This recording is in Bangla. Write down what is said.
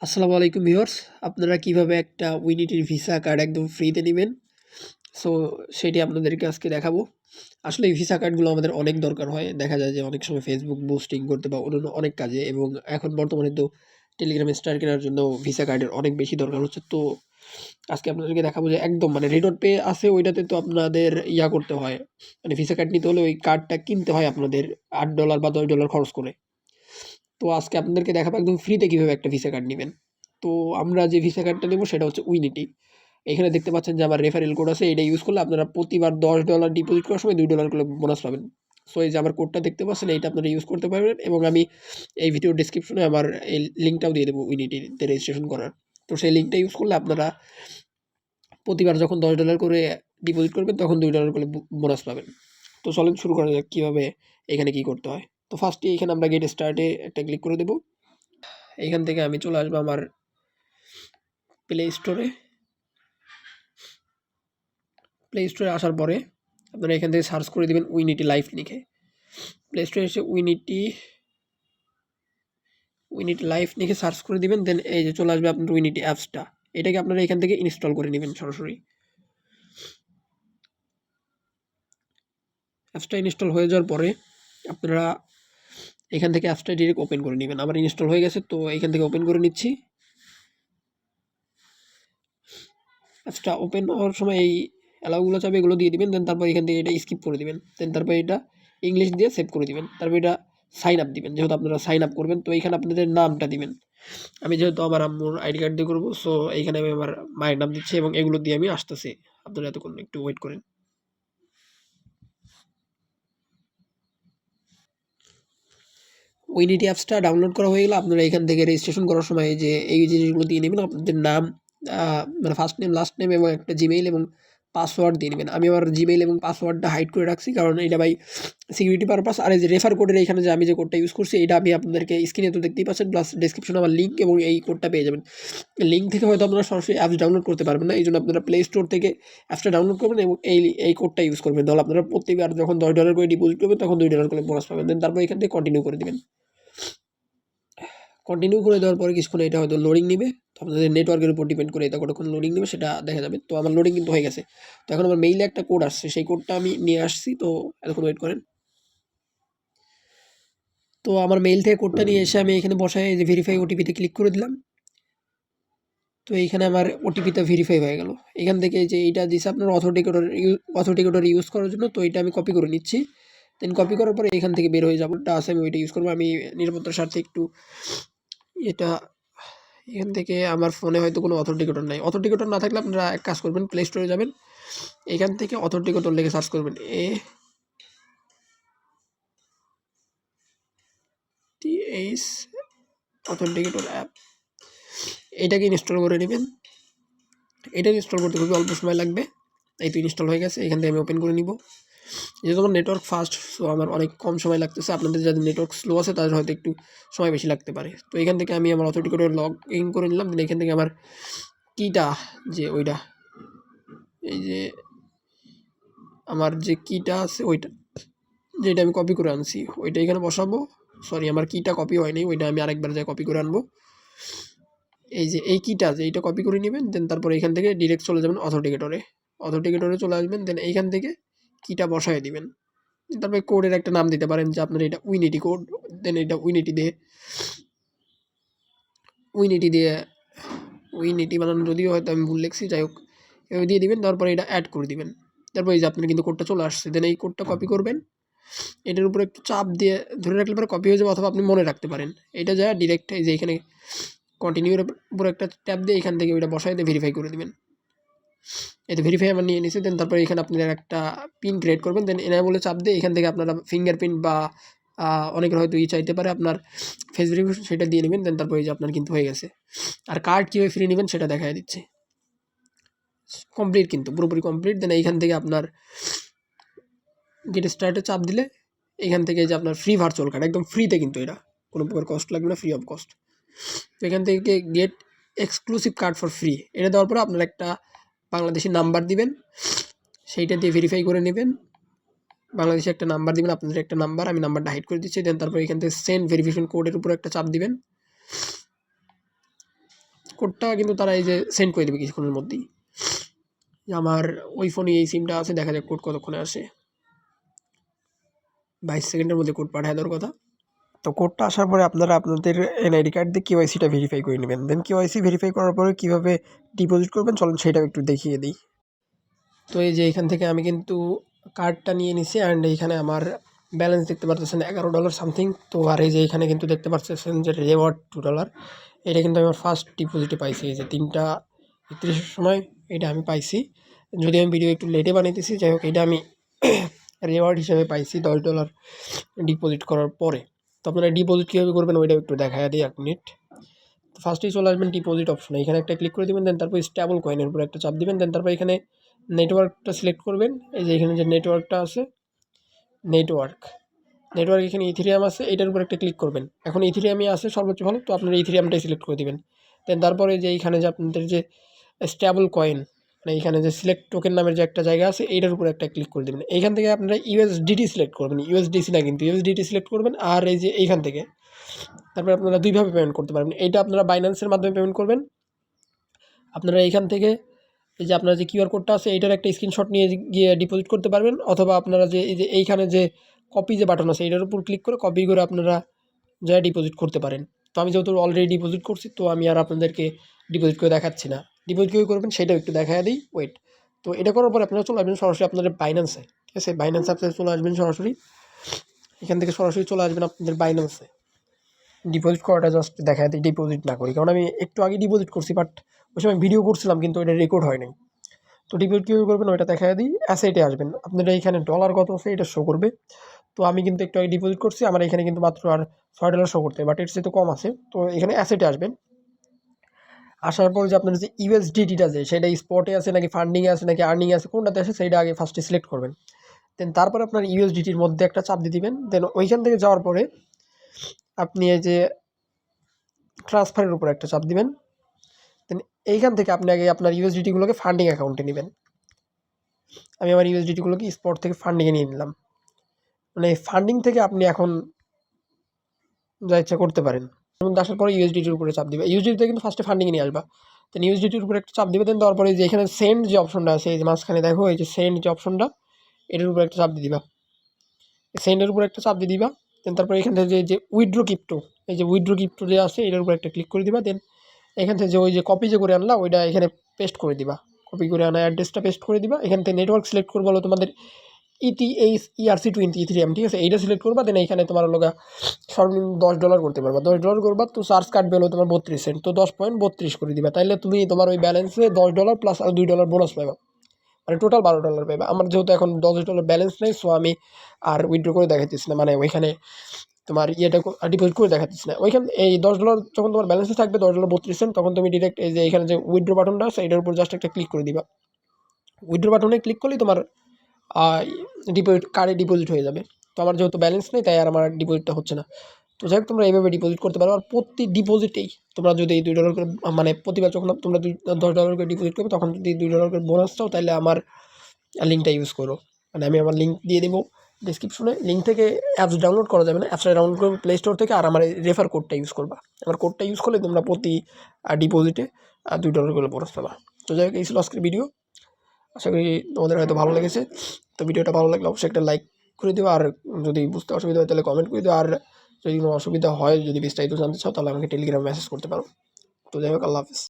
আসসালামু আলাইকুম ভিউয়ার্স। আপনারা কিভাবে একটা উইনিটির ভিসা কার্ড একদম ফ্রিতে নিবেন? সো সেটি আপনাদেরকে আজকে দেখাবো। আসলে এই ভিসা কার্ডগুলো আমাদের অনেক দরকার হয়। দেখা যায় যে অনেক সময় Facebook বুস্টিং করতে বা অন্যান্য অনেক কাজে এবং এখন বর্তমানে তো টেলিগ্রামে স্টার কেনার জন্য ভিসা কার্ডের অনেক বেশি দরকার হচ্ছে। তো আজকে আপনাদেরকে দেখাবো যে একদম মানে রেডট পে আছে ওইটাতে তো আপনাদের করতে হয়। মানে ভিসা কার্ড নিতে হলে ওই কার্ডটা কিনতে হয় আপনাদের $8 বা $10 খরচ করে। তো আজকে আপনাদেরকে দেখাবো একদম ফ্রিতে কিভাবে একটা ভিসা কার্ড নিবেন। তো আমরা যে ভিসা কার্ডটা নেব সেটা হচ্ছে উইনিটি। এখানে দেখতে পাচ্ছেন যে আমার রেফারেল কোড আছে। এটা ইউজ করলে আপনারা প্রতিবার $10 ডিপোজিট করার সময় $2 করে বোনাস পাবেন। সো এই যে আমার কোডটা দেখতে পাচ্ছেন এইটা আপনারা ইউজ করতে পারবেন এবং আমি এই ভিডিওর ডেসক্রিপশনে আমার এই লিঙ্কটাও দিয়ে দেবো উইনিটিতে রেজিস্ট্রেশন করার। তো সেই লিঙ্কটা ইউজ করলে আপনারা প্রতিবার যখন $10 করে ডিপোজিট করবেন তখন $2 করে বোনাস পাবেন। তো চলেন শুরু করা যাক কীভাবে এখানে কি করতে হয়। তো ফার্স্টে এখানে আমরা গেট স্টার্টে একটা ক্লিক করে দেবো। এখান থেকে আমি চলে আসবো আমার প্লে স্টোরে। প্লে স্টোরে আসার পরে আপনারা এখান থেকে সার্চ করে দেবেন উইনিটি লাইভ লিখে। প্লে স্টোরে এসে উইনিটি লাইভ লিখে সার্চ করে দিবেন। দেন এই যে চলে আসবে আপনার উইনিটি অ্যাপসটা। এটাকে আপনারা এখান থেকে ইনস্টল করে নেবেন সরাসরি। অ্যাপসটা ইনস্টল হয়ে যাওয়ার পরে আপনারা এখান থেকে অ্যাপসটা ডিরেক্ট ওপেন করে নেবেন। আমার ইনস্টল হয়ে গেছে তো এখান থেকে ওপেন করে নিচ্ছি। অ্যাপসটা ওপেন হওয়ার সময় এই অ্যালাউগুলো চাবে এগুলো দিয়ে দিবেন। দেন তারপর এখান থেকে এটা স্কিপ করে দিবেন। দেন তারপর এটা ইংলিশ দিয়ে সেভ করে দিবেন। তারপর এটা সাইন আপ দিবেন। যেহেতু আপনারা সাইন আপ করবেন তো এইখানে আপনাদের নামটা দিবেন। আমি যেহেতু আমার আম্মুর আইডি কার্ড দিয়ে করবো সো এইখানে আমি আমার মায়ের নাম দিচ্ছি এবং এগুলো দিয়ে আমি আসতেছি। আপনারা এতক্ষণ একটু ওয়েট করেন। উইনিটি অ্যাপসটা ডাউনলোড করা হয়ে গেলে আপনারা এখান থেকে রেজিস্ট্রেশন করার সময় যে এই জিনিসগুলো দিয়ে নেবেন। আপনাদের নাম মানে ফার্স্ট নেম, লাস্ট নেম এবং একটা জিমেইল এবং পাসওয়ার্ড দিয়ে নেবেন। আমি আমার জিমেইল এবং পাসওয়ার্ডটা হাইড করে রাখছি কারণ এটা ভাই সিকিউরিটি পারপাস। আর এই যে রেফার কোডের এখানে যে আমি যে কোডটা ইউজ করছি এটা আমি আপনাদেরকে স্ক্রিনে তো দেখতেই পাচ্ছেন, প্লাস ডেসক্রিপশনে আমার লিঙ্ক এবং এই কোডটা পেয়ে যাবেন। লিঙ্ক থেকে হয়তো আপনারা সরাসরি অ্যাপস ডাউনলোড করতে পারবেন না। এই জন্য আপনারা প্লে স্টোর থেকে অ্যাপসটা ডাউনলোড করবেন এবং এই কোডটা ইউজ করবেন। তাহলে আপনারা প্রতিবার যখন $10 করে ডিপোজিট করবেন তখন $2 করে বোনাস পাবেন। দেন তারপর এখান থেকে কন্টিনিউ করে দিবেন। কন্টিনিউ করে দেওয়ার পরে কিছুক্ষণ এটা হয়তো লোডিং নিবে। তো আপনাদের নেটওয়ার্কের উপর ডিপেন্ড করে এটা কতক্ষণ লোডিং নেবে সেটা দেখা যাবে। তো আমার লোডিং কিন্তু হয়ে গেছে। তো এখন আমার মেইলে একটা কোড আসছে। সেই কোডটা আমি নিয়ে আসছি। তো এতক্ষণ ওয়েট করেন। তো আমার মেইল থেকে কোডটা নিয়ে এসে আমি এখানে বসায় এই যে ভেরিফাই ওটিপিতে ক্লিক করে দিলাম। তো এইখানে আমার ওটিপিটা ভেরিফাই হয়ে গেল। এখান থেকে যে এইটা দিছে আপনার অথেন্টিকেটর ইউজ করার জন্য। তো এটা আমি কপি করে নিচ্ছি। দেন কপি করার পরে এখান থেকে বের হয়ে যাবো। ওটা আছে আমি ওইটা ইউজ করবো। আমি নিরাপত্তার স্বার্থে একটু এটা এখান থেকে আমার ফোনে হয়তো কোনো অথেন্টিকেটর নাই। অথেন্টিকেটর না থাকলে আপনারা এক কাজ করবেন, প্লে স্টোরে যাবেন। এখান থেকে অথেন্টিকেটর লিখে সার্চ করবেন। ATH authenticator app. এটাকে ইনস্টল করে নেবেন। এটা ইনস্টল করতে খুবই অল্প সময় লাগবে। এই তো ইনস্টল হয়ে গেছে। এখান থেকে আমি ওপেন করে নিব। যেহেতু আমার নেটওয়ার্ক ফাস্ট সো আমার অনেক কম সময় লাগতেছে। আপনাদের যাদের নেটওয়ার্ক স্লো আছে তাদের হয়তো একটু সময় বেশি লাগতে পারে। তো এখান থেকে আমি আমার অথেন্টিকেটর লগ ইন করে নিলাম। দেন এখান থেকে আমার কিটা যে ওইটা এই যে আমার যে কিটা আছে ওইটা যেটা আমি কপি করে আনছি ওইটা এখানে বসাবো। সরি, আমার কিটা কপি হয়নি, ওইটা আমি আরেকবার যাই কপি করে আনবো। এই যে এই কিটা আছে এইটা কপি করে নেবেন। দেন তারপরে এখান থেকে ডিরেক্ট চলে যাবেন অথেন্টিকেটরে চলে আসবেন। দেন এইখান থেকে কিটা বসায় দিবেন। তারপরে কোডের একটা নাম দিতে পারেন যে আপনার এটা উইনিটি কোড। দেন এটা উইনিটি বানানো যদিও হয়তো আমি ভুল লিখছি, যাই হোক এভাবে দিয়ে দিবেন। তারপরে এটা অ্যাড করে দিবেন। তারপর এই যে আপনার কিন্তু কোডটা চলে আসছে। দেন এই কোডটা কপি করবেন। এটার উপরে একটু চাপ দিয়ে ধরে রাখলে পরে কপি হয়ে যাবে, অথবা আপনি মনে রাখতে পারেন। এটা যা ডিরেক্ট এই যে এখানে কন্টিনিউর উপরে একটা ট্যাপ দিয়ে এখান থেকে ওইটা বসাই দিয়ে ভেরিফাই করে দিবেন। এতে ভেরিফাই আমার নিয়ে নিয়েছে। দেন তারপরে এখানে আপনারা একটা পিন ক্রিয়েট করবেন। দেন বলে চাপ দিয়ে এখান থেকে আপনারা ফিঙ্গারপ্রিন্ট বা অনেকের হয়তো চাইতে পারে আপনার ফেস ভেরিফিকেশন, সেটা দিয়ে নেবেন। দেন তারপরে এই যে আপনার কিন্তু হয়ে গেছে। আর কার্ড কীভাবে ফ্রি নেবেন সেটা দেখাই দিচ্ছে। কমপ্লিট, কিন্তু পুরোপুরি কমপ্লিট। দেন এইখান থেকে আপনার গেট স্টার্টে চাপ দিলে এখান থেকে যে আপনার ফ্রি ভার্চুয়াল কার্ড একদম ফ্রিতে, কিন্তু এটা কোনো প্রকার কস্ট লাগবে না, ফ্রি অফ কস্ট। তো এখান থেকে get exclusive card for free এটা দেওয়ার পরে আপনার একটা বাংলাদেশি নাম্বার দিবেন, সেইটা দিয়ে ভেরিফাই করে নেবেন। বাংলাদেশে একটা নাম্বার দিবেন, আপনাদের একটা নাম্বার, আমি নাম্বারটা হাইড করে দিচ্ছি। দেন তারপর এখান থেকে সেন্ড ভেরিফিকেশন কোডের উপর একটা চাপ দিবেন। কোডটা কিন্তু তারা এই যে সেন্ড করে দেবে কিছুক্ষণের মধ্যেই। আমার ওই ফোনে এই সিমটা আছে, দেখা যাক কোড কতক্ষণে আসে। 22 সেকেন্ডের মধ্যে কোড পাঠায় দেওয়ার কথা। তো কোডটা আসার পরে আপনারা আপনাদের এনআইডি কার্ড দিয়ে কেওয়াইসিটা ভেরিফাই করে নেবেন। দেন কেওয়াইসি ভেরিফাই করার পরে কীভাবে ডিপোজিট করবেন চলুন সেটাও একটু দেখিয়ে দিই। তো এই যে এখান থেকে আমি কিন্তু কার্ডটা নিয়ে নিছি অ্যান্ড এইখানে আমার ব্যালেন্স দেখতে পারতেছেন $11 সামথিং। তো আর এই যে এখানে কিন্তু দেখতে পারতেছেন যে রিওয়ার্ড $2, এটা কিন্তু আমার ফার্স্ট ডিপোজিটে পাইছি। এই যে 3:31 সময় এটা আমি পাইছি। যদি আমি ভিডিও একটু লেটে বানাইতেছি, যাই হোক এটা আমি রিওয়ার্ড হিসেবে পাইছি $10 ডিপোজিট করার পরে। তো আপনারা ডিপোজিট কীভাবে করবেন ওইটাও একটু দেখায় দিই 1 মিনিট। তো ফার্স্টেই চলে আসবেন ডিপোজিট অপশনে, এখানে একটা ক্লিক করে দেবেন। দেন তারপর স্টেবল কয়েনের উপর একটা চাপ দিবেন। দেন তারপর এখানে নেটওয়ার্কটা সিলেক্ট করবেন। এই যে এখানে যে নেটওয়ার্কটা আছে, নেটওয়ার্ক এখানে ইথেরিয়াম আছে, এটার উপর একটা ক্লিক করবেন। এখন ইথেরিয়ামই আছে সর্বোচ্চ ভালো, তো আপনারা ইথেরিয়ামটাই সিলেক্ট করে দিবেন। দেন তারপরে যে এইখানে যে আপনাদের যে স্টেবল কয়েন, মানে এইখানে যে সিলেক্ট টোকেন নামের যে একটা জায়গা আছে, এইটার উপর একটা ক্লিক করে দেবেন। এইখান থেকে আপনারা ইউএসডিটি সিলেক্ট করবেন, ইউএসডিসি না কিন্তু ইউএসডিটি সিলেক্ট করবেন। আর এই যে এইখান থেকে তারপরে আপনারা দুইভাবে পেমেন্ট করতে পারবেন। এইটা আপনারা বাইন্যান্সের মাধ্যমে পেমেন্ট করবেন। আপনারা এইখান থেকে এই যে আপনার যে কিউআর কোডটা আছে এইটার একটা স্ক্রিনশট নিয়ে গিয়ে ডিপোজিট করতে পারবেন, অথবা আপনারা যে এই যে এইখানে যে কপি যে বাটন আছে এইটার উপর ক্লিক করে কপি করে আপনারা যা ডিপোজিট করতে পারেন। তো আমি যেহেতু অলরেডি ডিপোজিট করছি, তো আমি আর আপনাদেরকে ডিপোজিট করে দেখাচ্ছি না। ডিপোজিট কীভাবে করবেন সেটাও একটু দেখায় দিই, ওয়েট। তো এটা করার পর আপনারা চলে আসবেন সরাসরি আপনাদের বাইন্যান্সে, ঠিক আছে? বাইন্যান্স অ্যাপসে চলে আসবেন সরাসরি, এখান থেকে সরাসরি চলে আসবেন আপনাদের বাইন্যান্সে। ডিপোজিট করাটা জাস্ট দেখায় দিই, ডিপোজিট না করি, কারণ আমি একটু আগে ডিপোজিট করছি, বাট ওই সময় ভিডিও করছিলাম কিন্তু এটা রেকর্ড হয় নাই। তো ডিপোজিট কীভাবে করবেন ওইটা দেখায় দিই। অ্যাসেটে আসবেন, আপনারা এখানে ডলার কত আছে এটা শো করবে। তো আমি কিন্তু একটু আগে ডিপোজিট করছি, আমার এখানে কিন্তু মাত্র আর $6 শো করতে, বাট এর চেয়ে তো কম আছে। তো এখানে অ্যাসেটে আসবেন, আসার পর যে আপনার যে ইউএসডিটিটা আছে সেটা স্পটে আছে নাকি ফান্ডিংয়ে আছে নাকি আর্নিংয়ে আছে, কোনটাতে আছে সেইটা আগে ফার্স্টে সিলেক্ট করবেন। দেন তারপরে আপনার ইউএসডিটির মধ্যে একটা চাপ দিয়ে দিবেন। দেন ওইখান থেকে যাওয়ার পরে আপনি এই যে ট্রান্সফারের উপর একটা চাপ দিবেন। দেন এইখান থেকে আপনি আগে আপনার ইউএসডিটিগুলোকে ফান্ডিং অ্যাকাউন্টে নেবেন। আমি আমার ইউএসডিটিগুলোকে স্পট থেকে ফান্ডিংয়ে নিয়ে নিলাম। মানে ফান্ডিং থেকে আপনি এখন যা ইচ্ছা করতে পারেন। এবং আসার পরে ইউএসডিটির উপরে চাপ দিবে, ইউএসডিটিতে কিন্তু ফার্স্টে ফান্ডিংয়ে নিয়ে আসবা। দেন ইউএসডিটির উপরে একটা চাপ দিবে। দেন দেওয়ার পরে যে এখানে সেন্ড যে অপশনটা আছে এই যে মাঝখানে দেখো, এই যে সেন্ড যে অপশনটা, এটার উপরে একটা চাপ দিয়ে দিবা, সেন্ডের উপরে একটা চাপ দিয়ে দিবা। দেন তারপরে এখান থেকে যে উইথড্র ক্রিপ্টো, এই যে উইথড্র ক্রিপ্টো যে আছে এটার উপরে একটা ক্লিক করে দিবা। দেন এখান থেকে যে ওই যে কপি যে করে আনলা ওইটা এখানে পেস্ট করে দিবা, কপি করে আনা অ্যাড্রেসটা পেস্ট করে দিবা। এখান থেকে নেটওয়ার্ক সিলেক্ট করবো হলো তোমাদের ERC20 ইথেরিয়াম, ঠিক আছে? এইটা সিলেক্ট করবা। দেন এইখানে তোমার লোক সর্বনিম্ন $10 করতে পারবা, $10 করবা। তো চার্জ কাটবে হলো তোমার 32 সেন্ট, তো 10.32 করে দিবা। তাইলে তুমি তোমার ওই ব্যালেন্সে $10 প্লাস আর $2 বোনাস পাবা, মানে টোটাল $12 পাবা। আমার যেহেতু এখন $10 ব্যালেন্স নেই, সো আমি আর উইথড্র করে দেখাচ্ছিস না, মানে ওইখানে তোমার ইয়েটা ডিপোজিট করে দেখাচ্ছিস না। ওইখানে এই $10 যখন তোমার ব্যালেন্সে থাকবে $10.32 সেন্ট, তখন তুমি ডিরেক্ট এই যে এখানে যে উইথড্র বাটনটা আছে এটার উপর জাস্ট একটা ক্লিক করে দিবা। উইথড্র বাটনে ক্লিক করলেই তোমার ডিপোজিট কার্ডে ডিপোজিট হয়ে যাবে। তো আমার যেহেতু ব্যালেন্স নেই তাই আর আমার ডিপোজিটটা হচ্ছে না। তো যাই হোক তোমরা এইভাবে ডিপোজিট করতে পারো। আর প্রতি ডিপোজিটেই তোমরা যদি এই $2 করে, মানে প্রতিবার যখন তোমরা $10 করে ডিপোজিট করবে তখন যদি $2 করে বোনাস চাও তাহলে আমার লিঙ্কটা ইউজ করো। মানে আমি আমার লিঙ্ক দিয়ে দেবো ডিসক্রিপশনে, লিঙ্ক থেকে অ্যাপস ডাউনলোড করা যাবে না, অ্যাপসটা ডাউনলোড করবে প্লে স্টোর থেকে। আর আমার রেফার কোডটা ইউজ করবা, আমার কোডটা ইউজ করলে তোমরা প্রতি ডিপোজিটে $2 করে বোনাস পাবা। তো যাই হোক এই ছিল আজকের ভিডিও, আশা করি তোমাদের হয়তো ভালো লেগেছে। তো ভিডিওটা ভালো লাগলে অবশ্যই একটা লাইক করে দিও, আর যদি বুঝতে অসুবিধা হয় তাহলে কমেন্ট করে দিও। আর যদি কোনো অসুবিধা হয়, যদি বিস্তারিত জানতে চাও তাহলে আমাকে টেলিগ্রামে মেসেজ করতে পারো। তো যাই হোক, আল্লাহ হাফেজ।